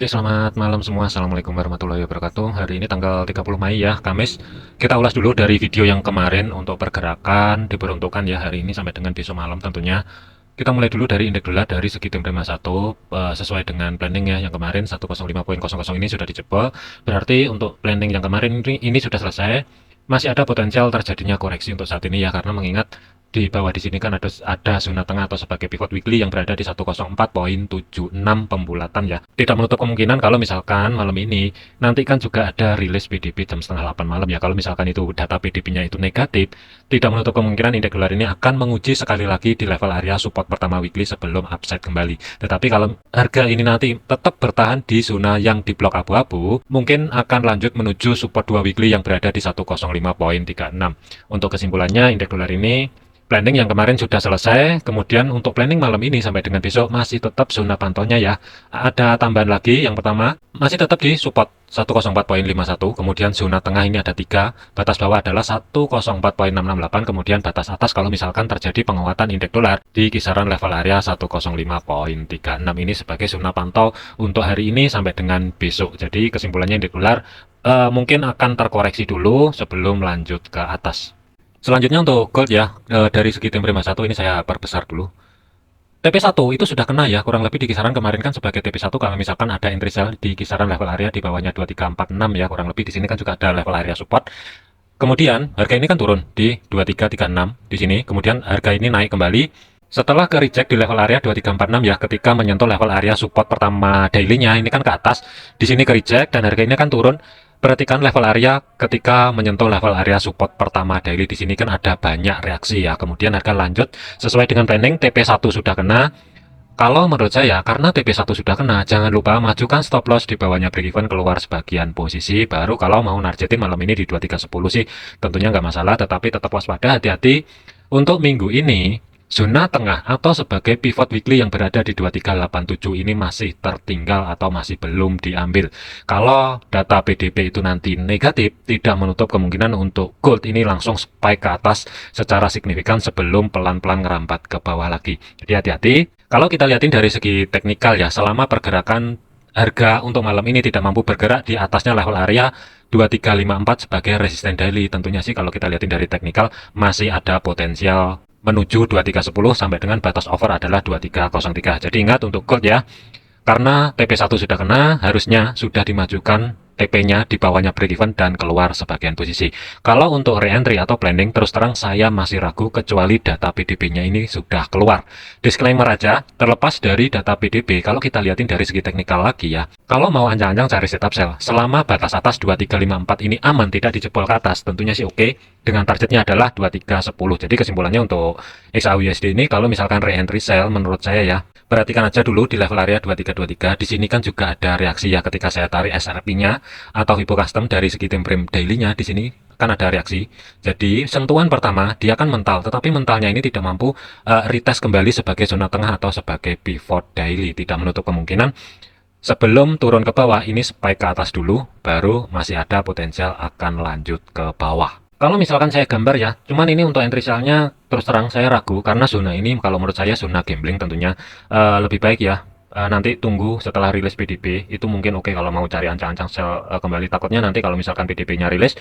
Oke, selamat malam semua. Assalamualaikum warahmatullahi wabarakatuh. Hari ini tanggal 30 Mei ya, Kamis. Kita ulas dulu dari video yang kemarin untuk pergerakan diperuntukkan ya hari ini sampai dengan besok malam tentunya. Kita mulai dulu dari indeks dolar dari segi tim prima 1 sesuai dengan planning ya yang kemarin 105.00 ini sudah dijebol. Berarti untuk planning yang kemarin ini sudah selesai. Masih ada potensial terjadinya koreksi untuk saat ini ya karena mengingat di bawah di sini kan ada zona tengah atau sebagai pivot weekly yang berada di 104.76 pembulatan ya. Tidak menutup kemungkinan kalau misalkan malam ini nanti kan juga ada rilis PDB jam setengah 8 malam ya. Kalau misalkan itu data PDB-nya itu negatif, tidak menutup kemungkinan indeks dolar ini akan menguji sekali lagi di level area support pertama weekly sebelum upside kembali. Tetapi kalau harga ini nanti tetap bertahan di zona yang di blok abu-abu, mungkin akan lanjut menuju support 2 weekly yang berada di 105.36. Untuk kesimpulannya indeks dolar ini planning yang kemarin sudah selesai, kemudian untuk planning malam ini sampai dengan besok masih tetap zona pantaunya ya. Ada tambahan lagi, yang pertama masih tetap di support 104.51, kemudian zona tengah ini ada 3, batas bawah adalah 104.668, kemudian batas atas kalau misalkan terjadi penguatan indeks dolar di kisaran level area 105.36 ini sebagai zona pantau untuk hari ini sampai dengan besok. Jadi kesimpulannya indeks dolar mungkin akan terkoreksi dulu sebelum lanjut ke atas. Selanjutnya untuk gold ya, dari segi tim prima 1 ini saya perbesar dulu. TP1 itu sudah kena ya, kurang lebih di kisaran kemarin kan sebagai TP1 kalau misalkan ada entry sell di kisaran level area di bawahnya 2346 ya, kurang lebih di sini kan juga ada level area support. Kemudian harga ini kan turun di 2336 di sini, kemudian harga ini naik kembali setelah ke reject di level area 2346 ya, ketika menyentuh level area support pertama daily-nya ini kan ke atas, di sini ke reject dan harga ini kan turun. Perhatikan level area ketika menyentuh level area support pertama daily di sini kan ada banyak reaksi ya. Kemudian harga lanjut sesuai dengan planning TP1 sudah kena. Kalau menurut saya karena TP1 sudah kena, jangan lupa majukan stop loss di bawahnya break even keluar sebagian posisi. Baru kalau mau nargetin malam ini di 2310 sih tentunya nggak masalah, tetapi tetap waspada, hati-hati. Untuk minggu ini zona tengah atau sebagai pivot weekly yang berada di 2387 ini masih tertinggal atau masih belum diambil. Kalau data PDB itu nanti negatif, tidak menutup kemungkinan untuk gold ini langsung spike ke atas secara signifikan sebelum pelan-pelan ngerambat ke bawah lagi. Jadi hati-hati. Kalau kita lihatin dari segi teknikal ya, selama pergerakan harga untuk malam ini tidak mampu bergerak di atasnya level area 2354 sebagai resisten daily, tentunya sih kalau kita lihatin dari teknikal masih ada potensial menuju 2310 sampai dengan batas over adalah 2303. Jadi ingat untuk gold ya, karena TP1 sudah kena, harusnya sudah dimajukan TP-nya di bawahnya break even dan keluar sebagian posisi. Kalau untuk re-entry atau planning, terus terang saya masih ragu kecuali data PDB-nya ini sudah keluar. Disclaimer aja, terlepas dari data PDB, kalau kita lihatin dari segi teknikal lagi ya, kalau mau ancang-ancang cari setup sell, selama batas atas 2354 ini aman, tidak dijebol ke atas, tentunya sih oke. Dengan targetnya adalah 2310. Jadi kesimpulannya untuk XAUUSD ini, kalau misalkan re-entry sell, menurut saya ya, perhatikan aja dulu di level area 2323. Di sini kan juga ada reaksi ya ketika saya tarik SRP-nya atau Hippo Custom dari segi time frame daily-nya, di sini kan ada reaksi. Jadi sentuhan pertama dia kan mental, tetapi mentalnya ini tidak mampu retest kembali sebagai zona tengah atau sebagai pivot daily. Tidak menutup kemungkinan sebelum turun ke bawah ini spike ke atas dulu, baru masih ada potensial akan lanjut ke bawah. Kalau misalkan saya gambar ya, cuman ini untuk entry sell-nya terus terang saya ragu karena zona ini kalau menurut saya zona gambling tentunya. Lebih baik ya nanti tunggu setelah rilis PDB itu mungkin oke kalau mau cari ancang-ancang sell kembali. Takutnya nanti kalau misalkan PDB-nya rilis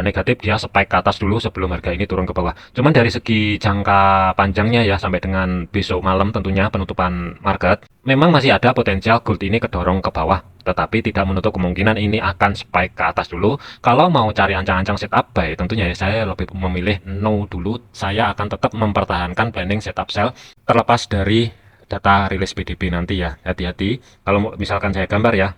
negatif, dia spike ke atas dulu sebelum harga ini turun ke bawah. Cuman dari segi jangka panjangnya ya sampai dengan besok malam tentunya penutupan market, memang masih ada potensial gold ini kedorong ke bawah, tetapi tidak menutup kemungkinan ini akan spike ke atas dulu. Kalau mau cari ancang-ancang setup buy, tentunya ya saya lebih memilih no dulu. Saya akan tetap mempertahankan planning setup sell terlepas dari data rilis PDB nanti ya. Hati-hati kalau misalkan saya gambar ya,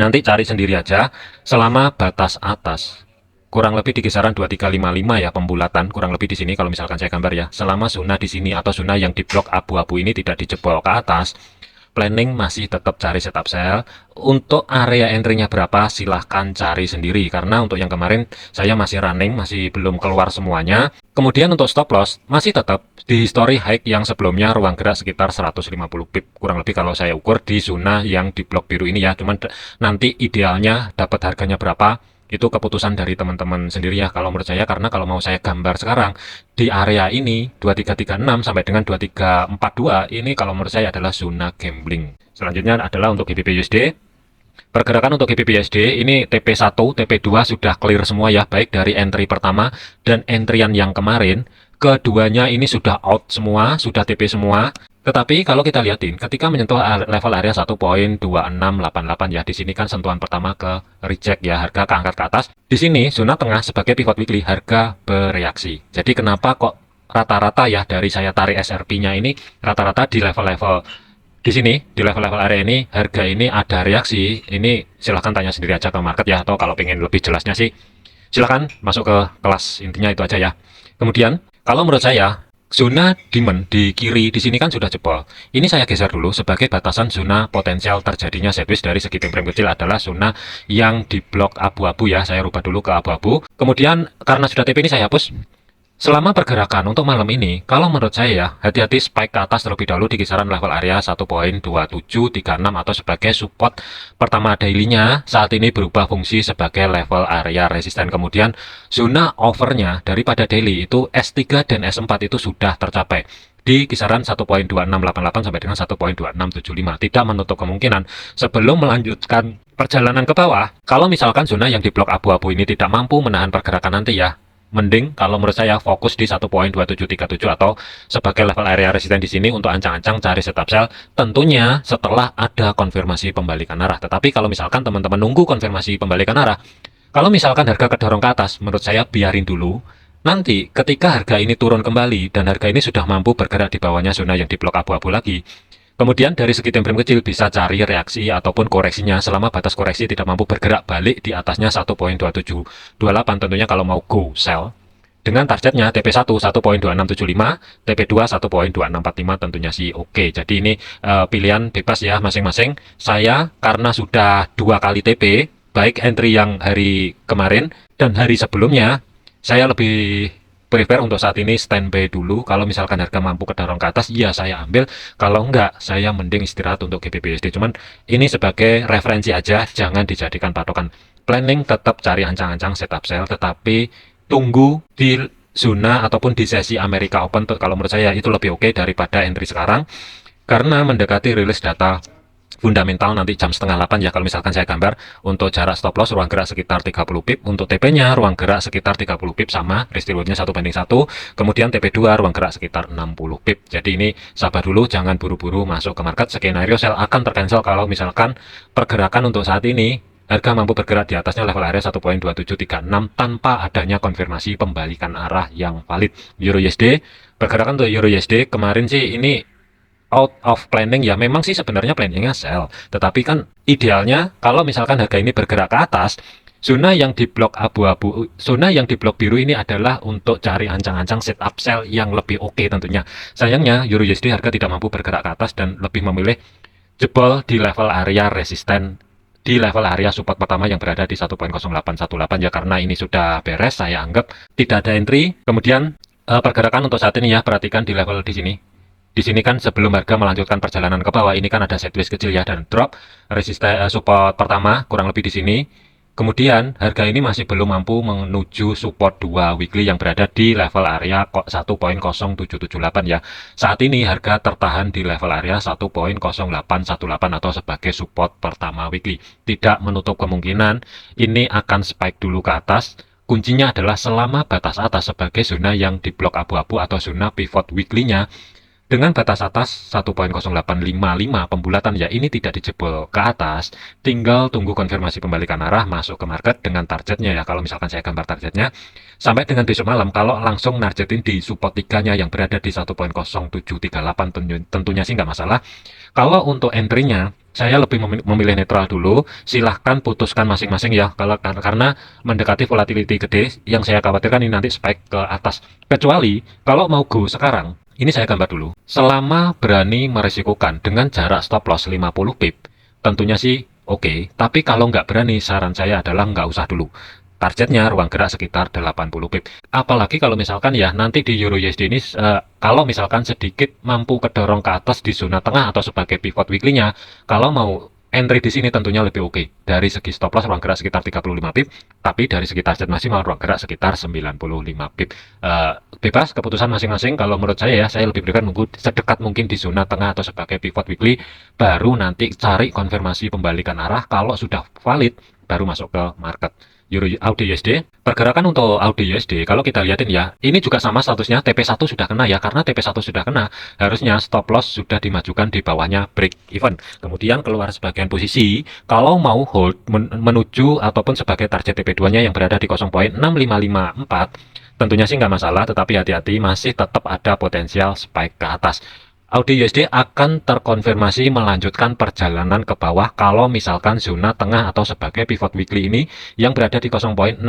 nanti cari sendiri aja selama batas atas kurang lebih di kisaran 2355 ya pembulatan, kurang lebih di sini kalau misalkan saya gambar ya, selama zona di sini atau zona yang di blok abu-abu ini tidak dijebol ke atas, planning masih tetap cari setup sell. Untuk area entry-nya berapa silahkan cari sendiri, karena untuk yang kemarin saya masih running, masih belum keluar semuanya. Kemudian untuk stop loss masih tetap di history high yang sebelumnya ruang gerak sekitar 150 pip kurang lebih kalau saya ukur di zona yang di blok biru ini ya. Cuman nanti idealnya dapat harganya berapa itu keputusan dari teman-teman sendiri ya kalau menurut saya, karena kalau mau saya gambar sekarang di area ini 2336 sampai dengan 2342 ini kalau menurut saya adalah zona gambling. Selanjutnya adalah untuk GBP USD. Pergerakan untuk GBP/USD ini TP1, TP2 sudah clear semua ya, baik dari entry pertama dan entryan yang kemarin. Keduanya ini sudah out semua, sudah TP semua. Tetapi kalau kita lihatin, ketika menyentuh level area 1.2688 ya, di sini kan sentuhan pertama ke reject ya, harga keangkat ke atas. Di sini zona tengah sebagai pivot weekly, harga bereaksi. Jadi kenapa kok rata-rata ya dari saya tarik SRP-nya ini rata-rata di level-level di sini, di level-level area ini, harga ini ada reaksi. Ini silahkan tanya sendiri aja ke market ya, atau kalau pengen lebih jelasnya sih silahkan masuk ke kelas, intinya itu aja ya. Kemudian kalau menurut saya zona demand di kiri di sini kan sudah jebol. Ini saya geser dulu sebagai batasan zona potensial terjadinya sideways dari segi time frame kecil adalah zona yang di blok abu-abu ya. Saya rubah dulu ke abu-abu. Kemudian karena sudah TP ini saya hapus. Selama pergerakan untuk malam ini, kalau menurut saya ya, hati-hati spike ke atas terlebih dahulu di kisaran level area 1.2736 atau sebagai support pertama daily-nya saat ini berubah fungsi sebagai level area resisten. Kemudian zona overnya daripada daily itu S3 dan S4 itu sudah tercapai di kisaran 1.2688 sampai dengan 1.2675. Tidak menutup kemungkinan sebelum melanjutkan perjalanan ke bawah, kalau misalkan zona yang di blok abu-abu ini tidak mampu menahan pergerakan nanti ya, mending kalau menurut saya fokus di 1.2737 atau sebagai level area resisten di sini untuk ancang-ancang cari setup sell, tentunya setelah ada konfirmasi pembalikan arah. Tetapi kalau misalkan teman-teman nunggu konfirmasi pembalikan arah, kalau misalkan harga kedorong ke atas, menurut saya biarin dulu. Nanti ketika harga ini turun kembali dan harga ini sudah mampu bergerak di bawahnya zona yang di blok abu-abu lagi, kemudian dari segi time frame kecil bisa cari reaksi ataupun koreksinya selama batas koreksi tidak mampu bergerak balik di atasnya 1.2728, tentunya kalau mau go sell dengan targetnya TP1 1.2675, TP2 1.2645 tentunya sih oke. Jadi ini pilihan bebas ya masing-masing. Saya karena sudah 2 kali TP, baik entry yang hari kemarin dan hari sebelumnya, saya lebih prefer untuk saat ini standby dulu. Kalau misalkan harga mampu kedorong ke atas, ya saya ambil. Kalau enggak, saya mending istirahat untuk GBP/USD. Cuman ini sebagai referensi aja, jangan dijadikan patokan. Planning tetap cari ancang-ancang setup sell, tetapi tunggu di zona ataupun di sesi Amerika Open. Kalau menurut saya itu lebih oke daripada entry sekarang, karena mendekati rilis data fundamental nanti jam 7:30 ya. Kalau misalkan saya gambar untuk jarak stop loss ruang gerak sekitar 30 pip, untuk TP-nya ruang gerak sekitar 30 pip sama risk reward-nya 1:1, kemudian TP2 ruang gerak sekitar 60 pip. Jadi ini sabar dulu, jangan buru-buru masuk ke market. Skenario sell akan tercancel kalau misalkan pergerakan untuk saat ini harga mampu bergerak di atasnya level area 1.2736 tanpa adanya konfirmasi pembalikan arah yang valid. Euro USD, pergerakan untuk Euro USD kemarin sih ini out of planning ya, memang sih sebenarnya planningnya sell, tetapi kan idealnya kalau misalkan harga ini bergerak ke atas, zona yang di blok abu-abu, zona yang di blok biru ini adalah untuk cari ancang-ancang setup sell yang lebih oke tentunya. Sayangnya Euro USD harga tidak mampu bergerak ke atas dan lebih memilih jebol di level area resisten, di level area support pertama yang berada di 1.0818 ya. Karena ini sudah beres, saya anggap tidak ada entry. Kemudian pergerakan untuk saat ini ya, perhatikan di level di sini. Di sini kan sebelum harga melanjutkan perjalanan ke bawah, ini kan ada sideways kecil ya dan drop resisten support pertama kurang lebih di sini. Kemudian harga ini masih belum mampu menuju support 2 weekly yang berada di level area 1.0778 ya. Saat ini harga tertahan di level area 1.0818 atau sebagai support pertama weekly. Tidak menutup kemungkinan ini akan spike dulu ke atas. Kuncinya adalah selama batas atas sebagai zona yang di blok abu-abu atau zona pivot weekly-nya dengan batas atas 1.0855 pembulatan ya, ini tidak dijebol ke atas, tinggal tunggu konfirmasi pembalikan arah masuk ke market dengan targetnya ya. Kalau misalkan saya gambar targetnya sampai dengan besok malam, kalau langsung nargetin di support 3-nya yang berada di 1.0738 tentunya sih nggak masalah. Kalau untuk entry-nya saya lebih memilih netral dulu, silahkan putuskan masing-masing ya. Karena mendekati volatility gede, yang saya khawatirkan ini nanti spike ke atas. Kecuali kalau mau go sekarang, ini saya gambar dulu. Selama berani meresikokan dengan jarak stop loss 50 pip, tentunya sih oke. Tapi kalau nggak berani, saran saya adalah nggak usah dulu. Targetnya ruang gerak sekitar 80 pip. Apalagi kalau misalkan ya nanti di Euro USD ini kalau misalkan sedikit mampu kedorong ke atas di zona tengah atau sebagai pivot weekly-nya, kalau mau entry di sini tentunya lebih oke. Dari segi stop loss ruang gerak sekitar 35 pip, tapi dari segi target maksimal ruang gerak sekitar 95 pip. Bebas keputusan masing-masing. Kalau menurut saya lebih berikan nunggu sedekat mungkin di zona tengah atau sebagai pivot weekly, baru nanti cari konfirmasi pembalikan arah. Kalau sudah valid, baru masuk ke market. Euro AUD USD, pergerakan untuk AUD USD kalau kita lihatin ya, ini juga sama statusnya TP1 sudah kena ya, karena TP1 sudah kena, harusnya stop loss sudah dimajukan di bawahnya break even. Kemudian keluar sebagian posisi, kalau mau hold menuju ataupun sebagai target TP2-nya yang berada di 0.6554, tentunya sih nggak masalah, tetapi hati-hati masih tetap ada potensial spike ke atas. AUD USD akan terkonfirmasi melanjutkan perjalanan ke bawah kalau misalkan zona tengah atau sebagai pivot weekly ini yang berada di 0.6651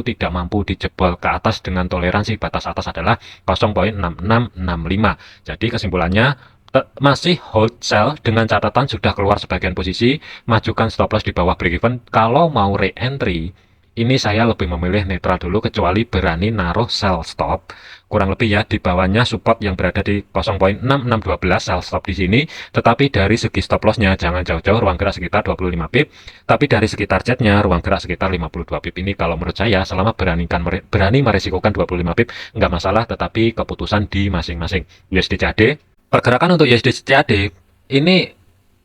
tidak mampu dijebol ke atas dengan toleransi batas atas adalah 0.6665. Jadi kesimpulannya masih hold sell dengan catatan sudah keluar sebagian posisi, majukan stop loss di bawah break even. Kalau mau re-entry, ini saya lebih memilih netral dulu, kecuali berani naruh sell stop kurang lebih ya di bawahnya support yang berada di 0.6612 sell stop di sini. Tetapi dari segi stop lossnya jangan jauh-jauh, ruang gerak sekitar 25 pip, tapi dari segi targetnya ruang gerak sekitar 52 pip. Ini kalau menurut saya selama berani meresikokan 25 pip nggak masalah, tetapi keputusan di masing-masing. USD CAD, pergerakan untuk USD CAD ini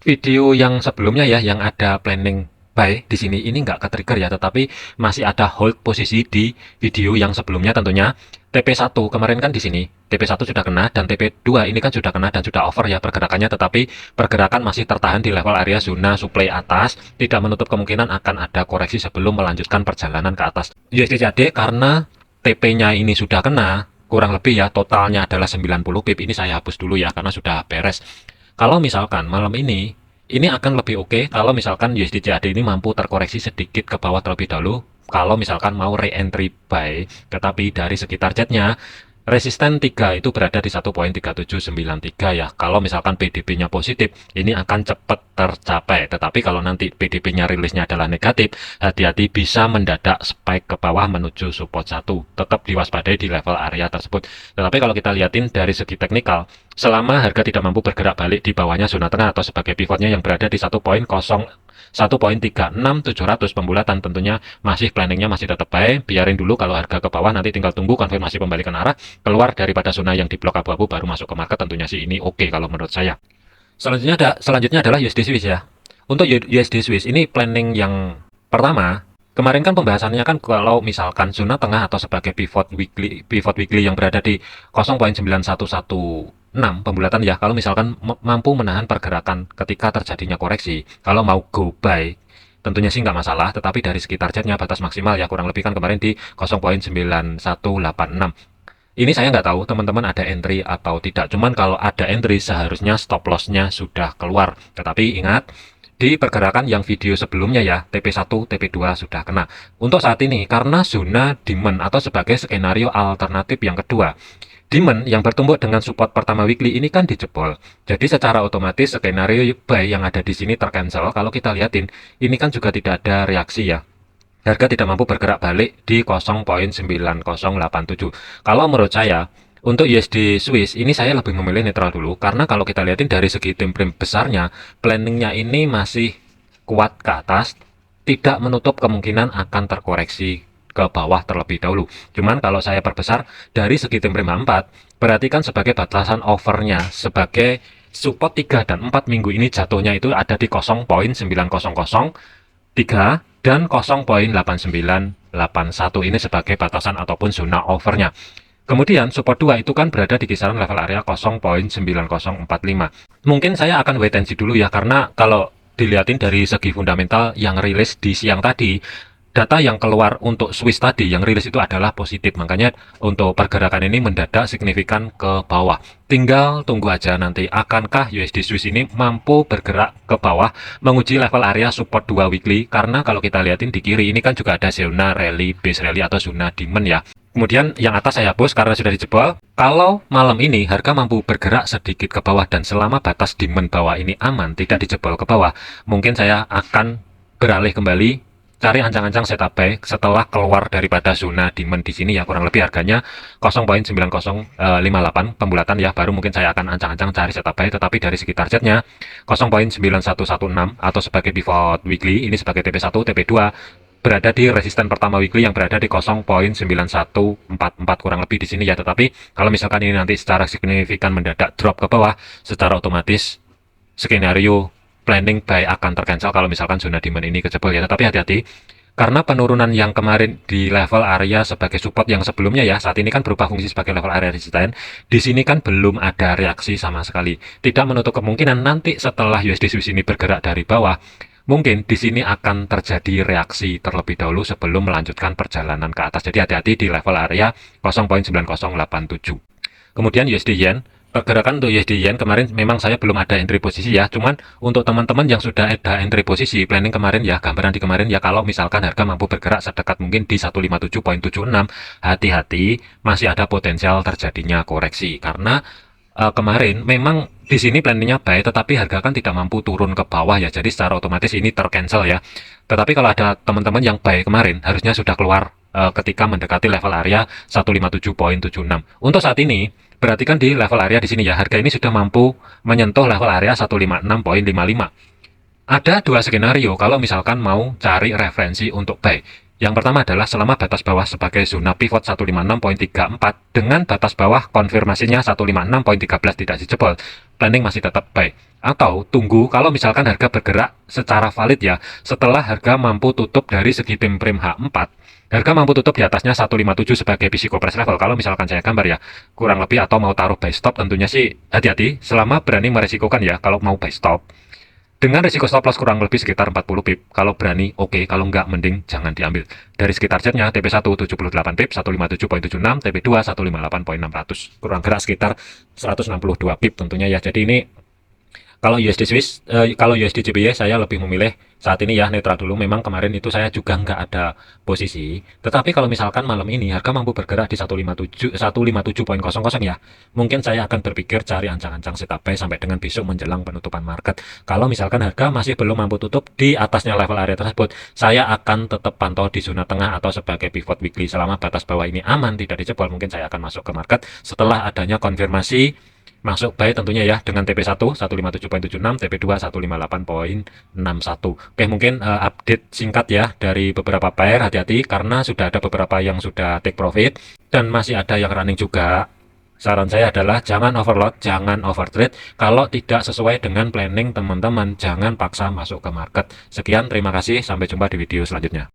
video yang sebelumnya ya, yang ada planning buy di sini ini nggak ke-trigger ya, tetapi masih ada hold posisi di video yang sebelumnya. Tentunya TP1 kemarin kan di sini, TP1 sudah kena, dan TP2 ini kan sudah kena dan sudah over ya pergerakannya, tetapi pergerakan masih tertahan di level area zona supply atas, tidak menutup kemungkinan akan ada koreksi sebelum melanjutkan perjalanan ke atas. USD CAD karena TP-nya ini sudah kena, kurang lebih ya totalnya adalah 90 pip, ini saya hapus dulu ya karena sudah beres. Kalau misalkan malam ini akan lebih oke kalau misalkan USD CAD ini mampu terkoreksi sedikit ke bawah terlebih dahulu. Kalau misalkan mau re-entry buy, tetapi dari segi targetnya resisten 3 itu berada di 1.3793 ya. Kalau misalkan PDB-nya positif, ini akan cepat tercapai. Tetapi kalau nanti PDB-nya rilisnya adalah negatif, hati-hati bisa mendadak spike ke bawah menuju support 1. Tetap diwaspadai di level area tersebut. Tetapi kalau kita lihatin dari segi teknikal, selama harga tidak mampu bergerak balik di bawahnya zona tengah atau sebagai pivotnya yang berada di 1.36700 pembulatan, tentunya masih planningnya masih tetap baik. Biarin dulu, kalau harga ke bawah nanti tinggal tunggu konfirmasi pembalikan arah, keluar daripada zona yang di blok abu-abu baru masuk ke market. Tentunya sih ini oke kalau menurut saya. Selanjutnya adalah USD Swiss ya. Untuk USD Swiss ini planning yang pertama, kemarin kan pembahasannya kan kalau misalkan zona tengah atau sebagai pivot weekly yang berada di 0.9116 pembulatan ya, kalau misalkan mampu menahan pergerakan ketika terjadinya koreksi, kalau mau go buy tentunya sih nggak masalah. Tetapi dari segi targetnya batas maksimal ya kurang lebih kan kemarin di 0.9186. Ini saya nggak tahu teman-teman ada entry atau tidak, cuman kalau ada entry seharusnya stop lossnya sudah keluar. Tetapi ingat, di pergerakan yang video sebelumnya ya, TP1, TP2 sudah kena. Untuk saat ini, karena zona demand atau sebagai skenario alternatif yang kedua, demand yang bertumbuk dengan support pertama weekly ini kan dijebol. Jadi secara otomatis skenario buy yang ada di sini tercancel. Kalau kita lihatin, ini kan juga tidak ada reaksi ya. Harga tidak mampu bergerak balik di 0.9087. Kalau menurut saya, untuk USD Swiss ini saya lebih memilih netral dulu, karena kalau kita lihatin dari segi time frame besarnya, planningnya ini masih kuat ke atas, tidak menutup kemungkinan akan terkoreksi ke bawah terlebih dahulu. Cuman kalau saya perbesar dari segi time frame 4, perhatikan sebagai batasan overnya, sebagai support 3 dan 4 minggu ini jatuhnya itu ada di 0.9003 dan 0.8981 ini sebagai batasan ataupun zona overnya. Kemudian support 2 itu kan berada di kisaran level area 0.9045. Mungkin saya akan wait and see dulu ya, karena kalau dilihatin dari segi fundamental yang rilis di siang tadi, data yang keluar untuk Swiss tadi yang rilis itu adalah positif. Makanya untuk pergerakan ini mendadak signifikan ke bawah. Tinggal tunggu aja nanti akankah USD Swiss ini mampu bergerak ke bawah menguji level area support 2 weekly. Karena kalau kita lihatin di kiri ini kan juga ada zona rally, base rally atau zona demand ya. Kemudian yang atas saya hapus karena sudah dijebol. Kalau malam ini harga mampu bergerak sedikit ke bawah dan selama batas demand bawah ini aman, tidak dijebol ke bawah, mungkin saya akan beralih kembali cari ancang-ancang setup buy setelah keluar daripada zona demand di sini ya, kurang lebih harganya 0.9058 pembulatan ya, baru mungkin saya akan ancang-ancang cari setup buy. Tetapi dari segi targetnya 0.9116 atau sebagai pivot weekly, ini sebagai TP1, TP2 berada di resisten pertama weekly yang berada di 0.9144 kurang lebih di sini ya. Tetapi kalau misalkan ini nanti secara signifikan mendadak drop ke bawah, secara otomatis skenario planning buy akan tercancel kalau misalkan zona demand ini kejebol ya. Tetapi hati-hati, karena penurunan yang kemarin di level area sebagai support yang sebelumnya ya, saat ini kan berubah fungsi sebagai level area resisten. Di sini kan belum ada reaksi sama sekali. Tidak menutup kemungkinan nanti setelah USD Swiss ini bergerak dari bawah, mungkin di sini akan terjadi reaksi terlebih dahulu sebelum melanjutkan perjalanan ke atas. Jadi hati-hati di level area 0.9087. Kemudian USD Yen, pergerakan untuk USD Yen kemarin memang saya belum ada entry posisi ya, cuman untuk teman-teman yang sudah ada entry posisi planning kemarin ya, gambaran di kemarin ya, kalau misalkan harga mampu bergerak sedekat mungkin di 157.76, hati-hati, masih ada potensial terjadinya koreksi karena kemarin memang di sini planningnya baik, tetapi harga kan tidak mampu turun ke bawah ya, jadi secara otomatis ini tercancel ya. Tetapi kalau ada teman-teman yang baik kemarin, harusnya sudah keluar ketika mendekati level area 157.76. Untuk saat ini, berarti kan di level area di sini ya, harga ini sudah mampu menyentuh level area 156.55. Ada dua skenario kalau misalkan mau cari referensi untuk buy. Yang pertama adalah selama batas bawah sebagai zona pivot 156.34 dengan batas bawah konfirmasinya 156.13 tidak dijebol, planning masih tetap buy. Atau tunggu kalau misalkan harga bergerak secara valid ya, setelah harga mampu tutup dari segi time frame H4, harga mampu tutup di atasnya 157 sebagai physical price level. Kalau misalkan saya gambar ya, kurang lebih, atau mau taruh buy stop, tentunya sih hati-hati selama berani meresikokan ya. Kalau mau buy stop dengan risiko stop loss kurang lebih sekitar 40 pip. Kalau berani oke, kalau enggak mending jangan diambil. Dari segi targetnya TP1 78 pip 157.76, TP2 158.600. Kurang gerak sekitar 162 pip tentunya ya. Jadi ini kalau USD Swiss, kalau USD JPY saya lebih memilih saat ini ya netral dulu. Memang kemarin itu saya juga nggak ada posisi. Tetapi kalau misalkan malam ini harga mampu bergerak di 157.00 ya, mungkin saya akan berpikir cari ancang-ancang setup buy sampai dengan besok menjelang penutupan market. Kalau misalkan harga masih belum mampu tutup di atasnya level area tersebut, saya akan tetap pantau di zona tengah atau sebagai pivot weekly. Selama batas bawah ini aman, tidak dijebol, mungkin saya akan masuk ke market setelah adanya konfirmasi masuk buy tentunya ya, dengan TP1 157.76, TP2 158.61. Oke, mungkin update singkat ya dari beberapa pair. Hati-hati karena sudah ada beberapa yang sudah take profit dan masih ada yang running juga. Saran saya adalah jangan overload, jangan overtrade. Kalau tidak sesuai dengan planning teman-teman, jangan paksa masuk ke market. Sekian, terima kasih, sampai jumpa di video selanjutnya.